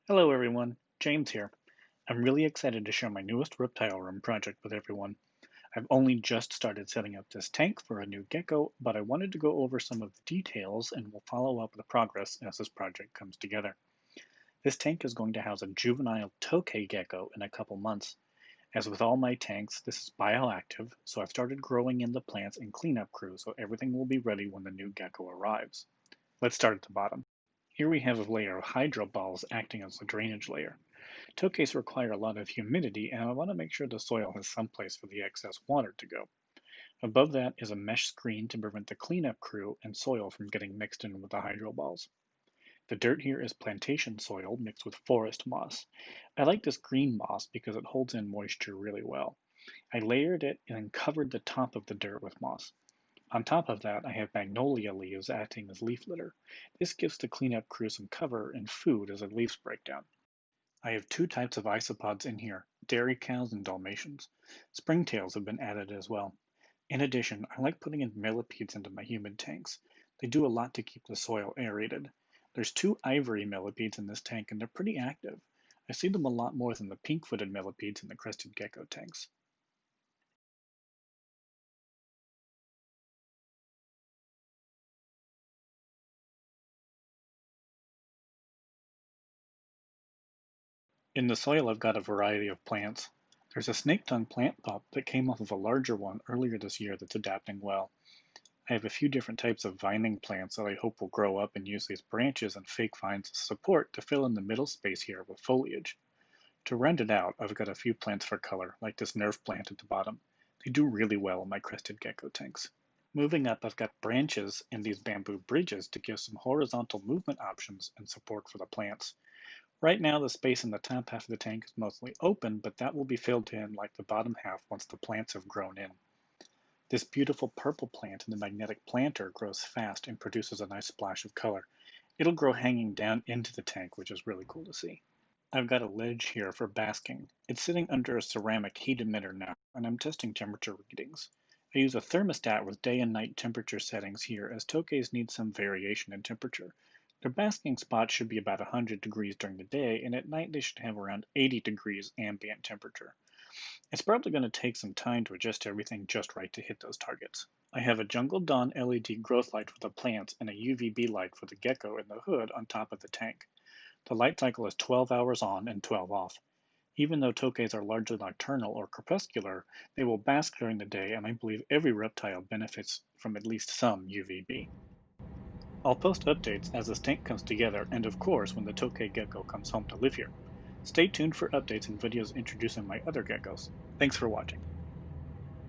Hello everyone, James here. I'm really excited to share my newest reptile room project with everyone. I've only just started setting up this tank for a new gecko, but I wanted to go over some of the details and will follow up with progress as this project comes together. This tank is going to house a juvenile Tokay Gecko in a couple months. As with all my tanks, this is bioactive, so I've started growing in the plants and cleanup crew so everything will be ready when the new gecko arrives. Let's start at the bottom. Here we have a layer of hydro balls acting as a drainage layer. Tokays require a lot of humidity, and I want to make sure the soil has some place for the excess water to go. Above that is a mesh screen to prevent the cleanup crew and soil from getting mixed in with the hydro balls. The dirt here is plantation soil mixed with forest moss. I like this green moss because it holds in moisture really well. I layered it and then covered the top of the dirt with moss. On top of that, I have magnolia leaves acting as leaf litter. This gives the cleanup crew some cover and food as the leaves break down. I have two types of isopods in here, dairy cows and Dalmatians. Springtails have been added as well. In addition, I like putting in millipedes into my humid tanks. They do a lot to keep the soil aerated. There's two ivory millipedes in this tank and they're pretty active. I see them a lot more than the pink-footed millipedes in the crested gecko tanks. In the soil I've got a variety of plants. There's a snake tongue plant pup that came off of a larger one earlier this year that's adapting well. I have a few different types of vining plants that I hope will grow up and use these branches and fake vines as support to fill in the middle space here with foliage. To round it out, I've got a few plants for color, like this nerve plant at the bottom. They do really well in my crested gecko tanks. Moving up, I've got branches in these bamboo bridges to give some horizontal movement options and support for the plants. Right now, the space in the top half of the tank is mostly open, but that will be filled in like the bottom half once the plants have grown in. This beautiful purple plant in the magnetic planter grows fast and produces a nice splash of color. It'll grow hanging down into the tank, which is really cool to see. I've got a ledge here for basking. It's sitting under a ceramic heat emitter now, and I'm testing temperature readings. I use a thermostat with day and night temperature settings here as tokays need some variation in temperature. Their basking spot should be about 100 degrees during the day, and at night they should have around 80 degrees ambient temperature. It's probably going to take some time to adjust everything just right to hit those targets. I have a Jungle Dawn LED growth light for the plants and a UVB light for the gecko in the hood on top of the tank. The light cycle is 12 hours on and 12 off. Even though tokays are largely nocturnal or crepuscular, they will bask during the day, and I believe every reptile benefits from at least some UVB. I'll post updates as this tank comes together, and of course when the Tokay Gecko comes home to live here. Stay tuned for updates and videos introducing my other geckos. Thanks for watching.